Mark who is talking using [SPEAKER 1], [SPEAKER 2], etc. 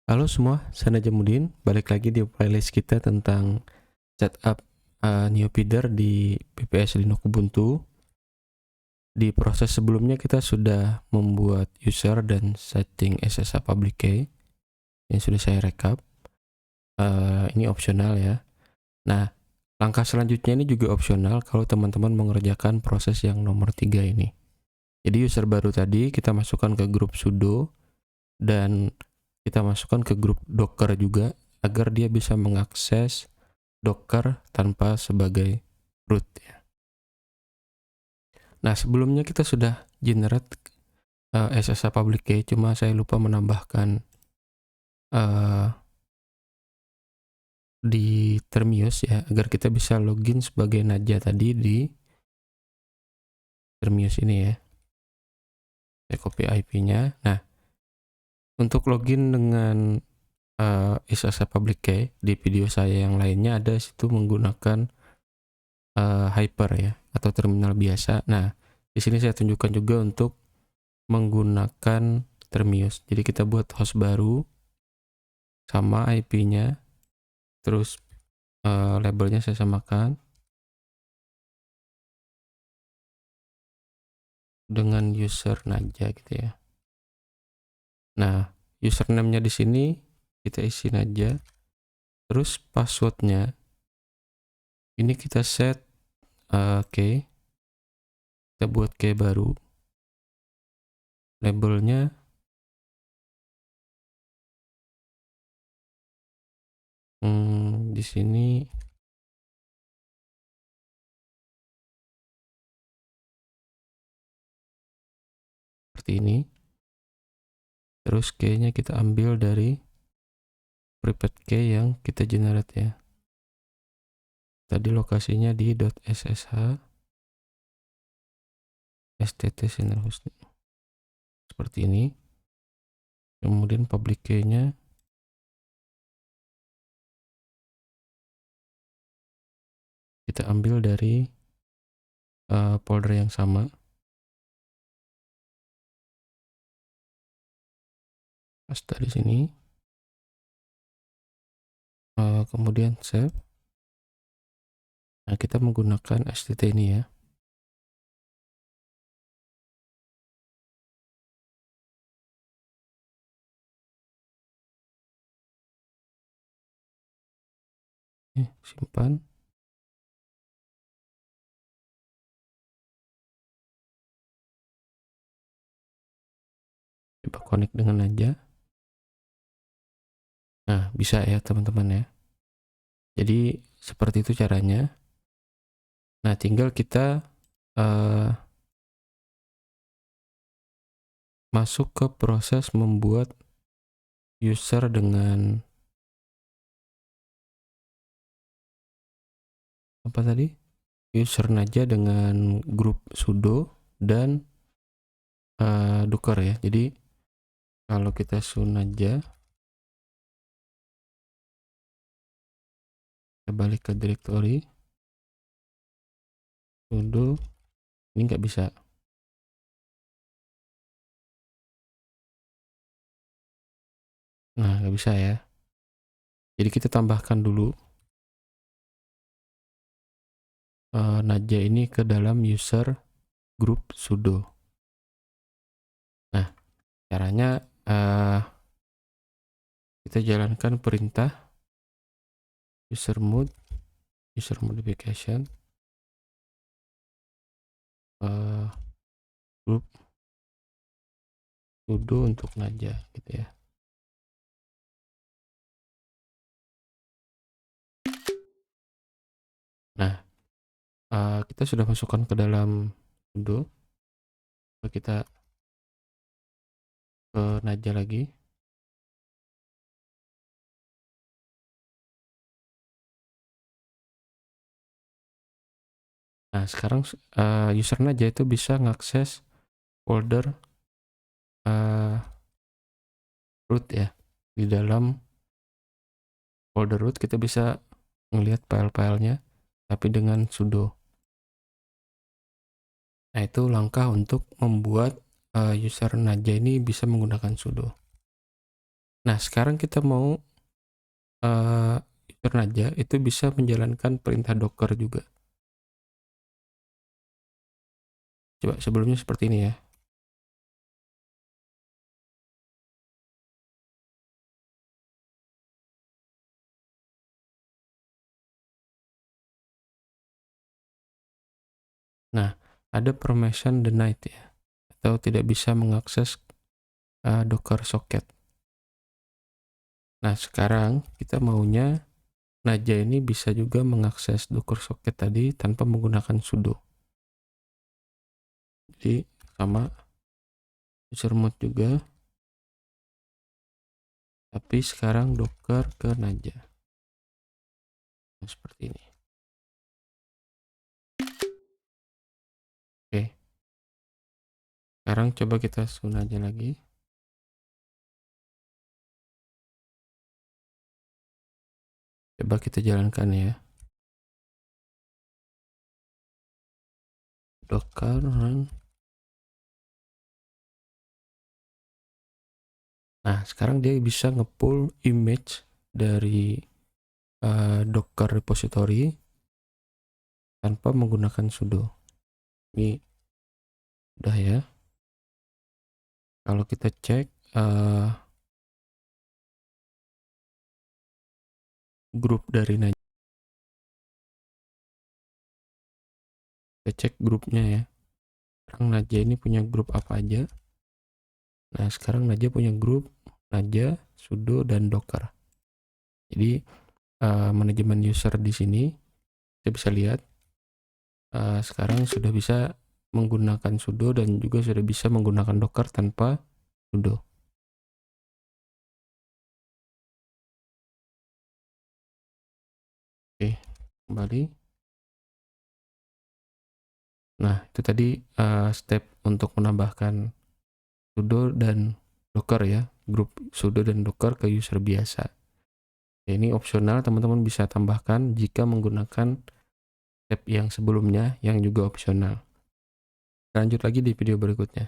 [SPEAKER 1] Halo semua, saya Najamudin. Balik lagi di playlist kita tentang setup new feeder di PPS Linux Ubuntu. Di proses sebelumnya kita sudah membuat user dan setting SSH public key yang sudah saya rekap. Ini opsional ya. Nah, langkah selanjutnya ini juga opsional kalau teman-teman mengerjakan proses yang nomor 3 ini. Jadi user baru tadi kita masukkan ke grup sudo dan kita masukkan ke grup docker juga agar dia bisa mengakses Docker tanpa sebagai root ya. Nah, sebelumnya kita sudah generate SSH public key, cuma saya lupa menambahkan uh, di Termius ya, agar kita bisa login sebagai Naja tadi di Termius ini ya. Saya copy IP-nya. Nah, untuk login dengan SSH public key di video saya yang lainnya ada situ menggunakan hyper ya atau terminal biasa. Nah, di sini saya tunjukkan juga untuk menggunakan Termius. Jadi kita buat host baru sama IP-nya, terus labelnya saya samakan dengan user Naja gitu ya. Nah, username-nya di sini kita isi Naja. Terus passwordnya ini kita set key. Kita buat key baru. Labelnya di sini seperti ini. Terus key-nya kita ambil dari private key yang kita generate ya. Tadi lokasinya di .ssh stt single host seperti ini. Kemudian public key-nya kita ambil dari folder yang sama. Paste di sini. Kemudian save. Nah, kita menggunakan stt ini ya. Simpan. Coba connect dengan aja. Nah, bisa ya teman-teman ya. Jadi seperti itu caranya. Nah, tinggal kita masuk ke proses membuat user dengan apa tadi? User Naja dengan grup sudo dan docker ya. Jadi kalau kita sunaja, kita balik ke directory sudo, ini nggak bisa. Nah, nggak bisa ya. Jadi kita tambahkan dulu Naja ini ke dalam user group sudo. Nah, caranya kita jalankan perintah user modification group sudo untuk Naja gitu ya. Nah, kita sudah masukkan ke dalam sudo. Kita ke Naja lagi. Nah, sekarang user Naja itu bisa ngakses folder root ya. Di dalam folder root kita bisa ngelihat file-filenya tapi dengan sudo. Nah, itu langkah untuk membuat user Naja ini bisa menggunakan sudo. Nah, sekarang kita mau user Najah itu bisa menjalankan perintah Docker juga. Coba sebelumnya seperti ini ya. Nah, ada permission denied ya, atau tidak bisa mengakses Docker socket. Nah, sekarang kita maunya Najah ini bisa juga mengakses Docker socket tadi tanpa menggunakan sudo. Jadi sama user mode juga, tapi sekarang Docker ke Najah. Nah, seperti ini. Oke. Sekarang coba kita sun aja lagi. Coba kita jalankan ya. Docker run. Nah, sekarang dia bisa nge-pull image dari Docker repository tanpa menggunakan sudo. Ini udah ya. Kalau kita cek grup dari Najah, kita cek grupnya ya. Sekarang Najah ini punya grup apa aja? Nah, sekarang Najah punya grup Najah, sudo, dan Docker. Jadi manajemen user di sini kita bisa lihat sekarang sudah bisa menggunakan sudo dan juga sudah bisa menggunakan Docker tanpa sudo. Oke, kembali. Nah, itu tadi step untuk menambahkan sudo dan Docker ya, grup sudo dan Docker ke user biasa. Ya, ini opsional, teman-teman bisa tambahkan jika menggunakan step yang sebelumnya yang juga opsional. Lanjut lagi di video berikutnya.